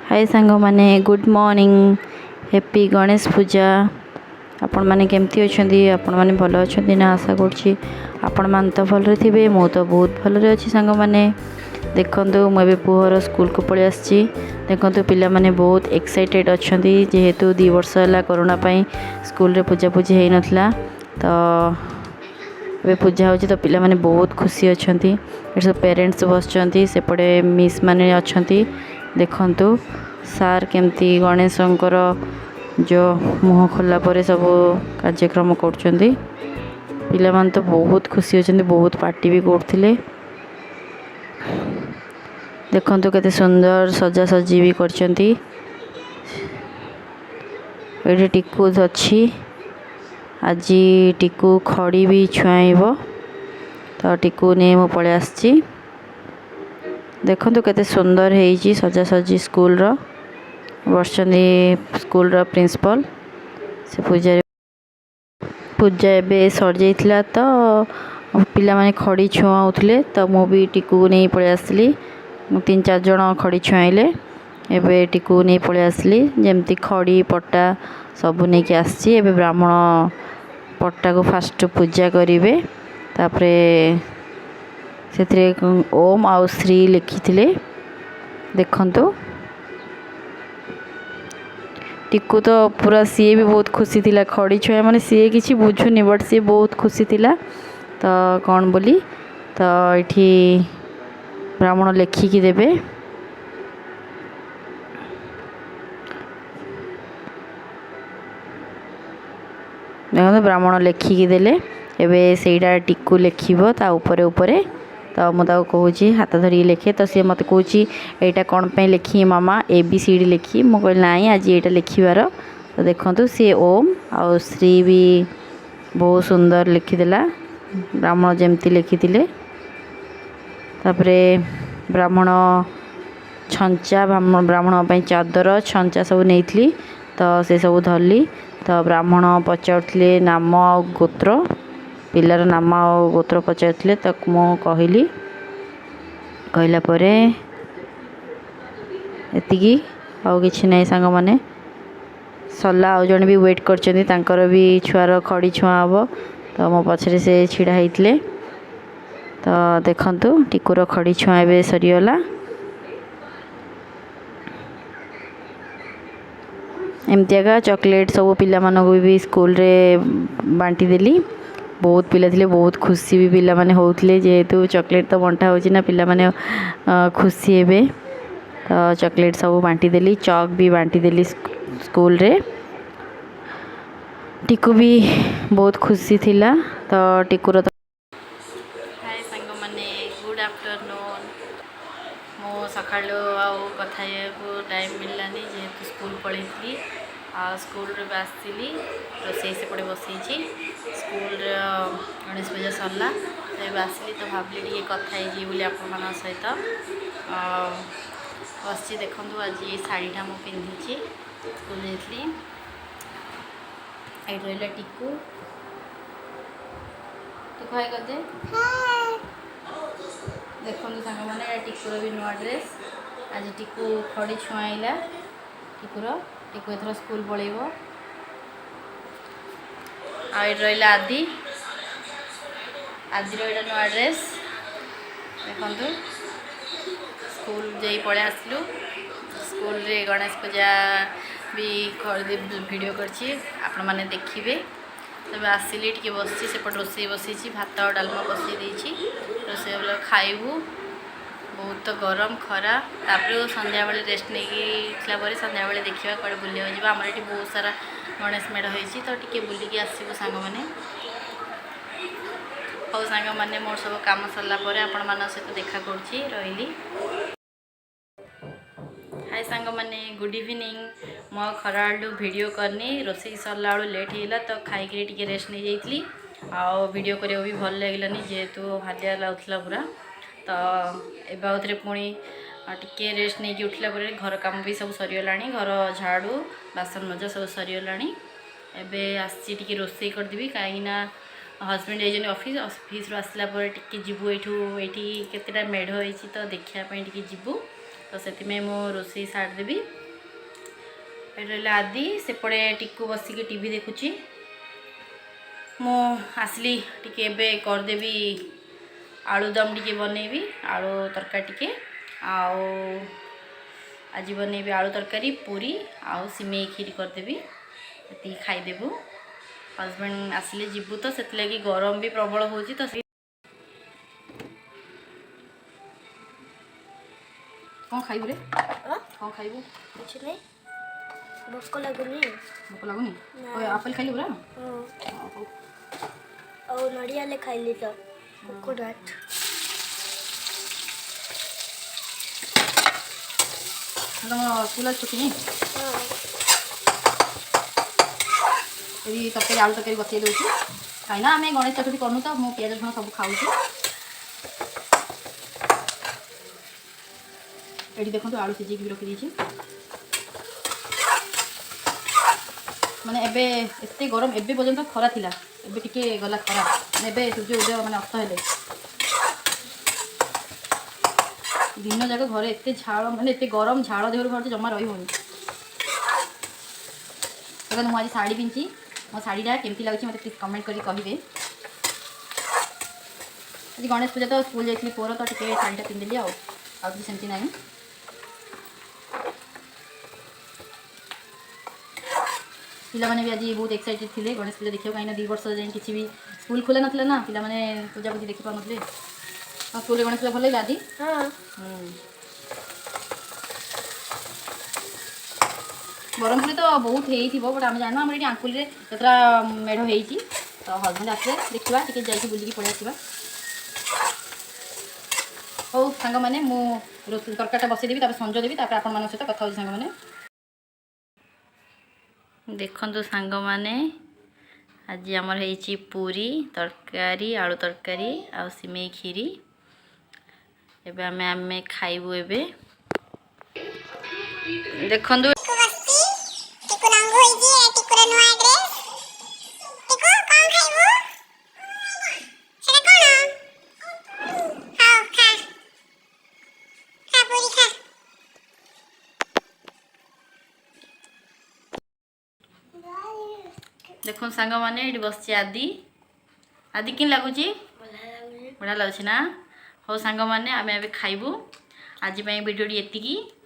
हाय सांग माने good morning happy Ganesh पूजा। आपण माने केमती अछंती आपण माने भलो अछंती ना आशा करछि आपण मान तो भल रे मु तो बहुत भल रे अछि सांग माने देखंतु मु एबे पुहर स्कूल को पळे आछि। देखंतु पिला माने बहुत एक्साइटेड अछंती जेहेतु 2 वर्ष होला कोरोना पई स्कूल रे पूजा पूजी हेइ नथला तो एबे पूजा होछि तो पिला माने बहुत खुशी अछंती। ए सब पेरेंट्स बसचंती सेपटे मिस माने अछंती। देखंतु सार केमती गणेशंकर जो मुह खोला पर सब कार्यक्रम करछंती। पिला मान तो बहुत खुशी अछंती बहुत पार्टी भी करथिले। देखंतु केते सुंदर सजा सजी भी करछंती। एठी टिकू अछि आज टिकू खड़ी भी छुआइबो तो टिकू ने मो पळे आछि। देखंतु केते सुंदर हेइची सजा सजी स्कूल रो बसचंदी स्कूल रो प्रिंसिपल से पूजा एबे सर जाइथिला तो पिला माने खड़ी छुआउथले तो मो भी टिकू ने पळे आसली 3-4 जण खड़ी छुआइले। एबे टिकू ने पळे आसली जेमती खड़ी पट्टा सब ने के आसी। एबे ब्राह्मण पट्टा को फास्ट पूजा करिवे तापरे सेतरे ओम आउ श्री लिखिथिले। देखंतु टिकू तो पूरा सी भी बहुत खुशी थिला खड़ी छुआ माने सी किछि बुझुनी बट सी बहुत खुशी थिला तो कौन बोली तो एठी ब्राह्मण लेखिकी देबे। देखो ब्राह्मण लेखिकी देले एबे सेइडा टिकू लेखिबो ता ऊपर ऊपर तो मुझे कहूँ हाथ धरिक लिखे तो सी मत कहूँ यहाँ कौन पे लिखी मामा ABCD लिखी मु कह ना आज ये लिखबार तो देखो सी ओम आउ श्री भी बहुत सुंदर लिखिदेला ब्राह्मण जमती लिखी ब्राह्मण छंचा ब्राह्मण चादर छंचा सब नहीं तो से सब धरली तो ब्राह्मण पचारुले नाम आ गोत्र पिलार नाम आ गोत्र पचारुले तो मु कहली कहला परे एतिकी आउ किछि नै सांग माने सरला आउ जण भी वेट करचंदी तांकर भी छुआर खड़ी छुआ हबो तो मो पछरे से छिड़ा हेइतले तो देखंतु टिकुर खड़ी छुआ एबे सरीगला। एमतियागा चॉकलेट सब पिला मानको भी स्कूल रे बांटी देली। बहुत पिला थिले बहुत खुशी भी पिला माने होउथले जेहेतु चॉकलेट तो बंटा होची ना पिला माने खुशी हेबे तो चॉकलेट सब बांटी देली चॉक भी बांटी देली स्कूल रे। टिकू भी बहुत खुशी थिला तो टिकुर तो हाय सांग माने गुड आफ्टरनून मो सकाळो आउ कथा को टाइम मिललानी जेहेतु स्कूल पळेथली आ स्कूल रे आसली रोसई से पड़े बसई स्कूल गणेश पूजा सरला तो आसली तो भाविली टे कथा बोली आपण सहित बस देखूँ आज ये शाढ़ीटा मुझे पिंधि स्कूल जाइली ये रहा टिकू टिकू हाय करदे देखो सांग मैंने टिकुर भी नुआ ड्रेस आज टिकू खड़ी छुआईला टिकुर टिकू एथर स्कूल पलैब आई रहा आदि आदिर यहाँ नुआ ड्रेस देखु स्कूल जाई पड़े आसलु स्कूल रे गणेश पूजा भी वीडियो करछि आपण माने देखिबे तब आसिली टिके बसछि सेपट रोसई बसैछि भात डालमा बसई देछि रोसई वाला खाइबू बहुत तो गरम खरा तापर संध्या बेले रेस्ट नहीं संध्या बेले देखा कड़े बुलिया जावा आम ये बहुत सारा गणेश मेढ़ होती तो टिके बुलिकी आसबू सांग मैंने हौ सांग मैंने मोर सब काम सरला आपण मान सहित देखा करुँची रही। हाय सांग मैंने गुड इवनिंग मो खरा वीडियो करनी रोसई सरला लेट होगा तो खाई टे रेस्ट नहीं जाइली आउ वीडियो करने भी भल लगलानी जेहेतु हालिया लगुला पूरा तो एबाउथरे पुणी टिके रेस्ट नहीं उठला पर घर काम भी सब सरीगला घर झाड़ू बासन मजा सब सरीगला एबे आसी टिके रोसई करदेवी कहीं हजबैंड जाइए ऑफिस आसला टिके जीवु ये केतेटा मेढ़ होती तो देखापी टिके जीवु तो से मो रोसे सार्ट देवी। आदि सेपटे टिकू बसिक टीवी देखुची मु आसली टिके करदेवी आलूदम टिके बनैबी आलू तरकारी टिके आओ आज बनैबी आलू तरकारी पूरी आउ सिमेई खीरी करदेवी ये खाईदेबू। हजबैंड आसिले जीवु तो से लगी गरम भी प्रबल हो तो कौन खाइबू रे कौन खाइबू कुछ नहीं भोक लगुनी भोक लगुनी आपेल खाइली पूरा और नड़िया ले खाइली तो कोकोनट तुम स्कूल छुट्टी नहीं ये तरकारी आलू तरकारी बसई दूसरी कहीं आम गणेश चतुर्थी करूँ तो मु पियाज रसुण सब खाऊँ। ये देखो आलू सीझे भी रखी माने एबे एते गरम एबे पर्यंत खरा थिला एबे टिके गला खरा एबे सूर्य उदय माने अस्त हेले दिन जाक घरे एते झाड़ माने एते गरम झाड़ देहर बाहर जमा रही होनी। तो मुझे आज शाढ़ी पिंधि मो शाढ़ीटा केमती लगे मत प्लीज कमेंट करी कहे। आज गणेश पूजा तो स्कूल जाइए पुअर तो टे शाढ़ीटा पिंधिली आउे सेमती ना पिलाने भी आज बहुत एक्साइटेड थे गणेश पूजा देखा कहीं 2 वर्ष जाए किसी भी स्कूल खोला नाला ना पिलाने पूजा पूजी देखी पारे स्कूल गणेश पूजा भल लगे आदि ब्रह्मपुर तो बहुत हो बट आम जान आम ये आंकुल जतरा मेढ़ हो तो हजबैंड आसे देखा टी जा बुलिकी पलि आसवा। हौ सांग मैंने मुझे तरकारीटा बसईदेवी संज देवी आपण मान सहित कथा हो सांग मैंने देखु सांग मैंने आज आमर हो पूरी तरकारी आलू तरकारी आ सिमेई खीरी एबे आमे खाइबू। एबे देखंदु देखो सांग मैंने ये बस आदि आदि कि लगुच बढ़िया लगुच ना। हो सांग मैंने आम ए खाइबू आज वीडियो एति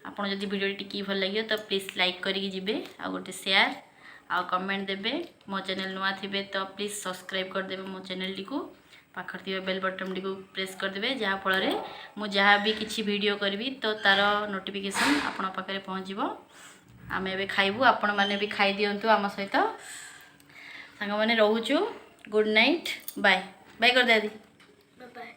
आपन जदि वीडियो टी भल लगे तो प्लीज लाइक करके जिबे आ गोटे शेयर आ कमेंट देबे। मो चैनल नुआ थिबे तो प्लीज सब्सक्राइब कर देबे मो चैनल टी को पाखर थी बेल बटन टी को प्रेस कर देबे जहाँ फल मु जहाँ भी किसी वीडियो करी तो तार नोटिफिकेशन आपण पाखे पहुँच। आम ए खाइबू आपण मैंने भी खाई दिंतु आम सहित सांग मैंने रोचु गुड नाइट बाय बाय कर दे आदि। बाय।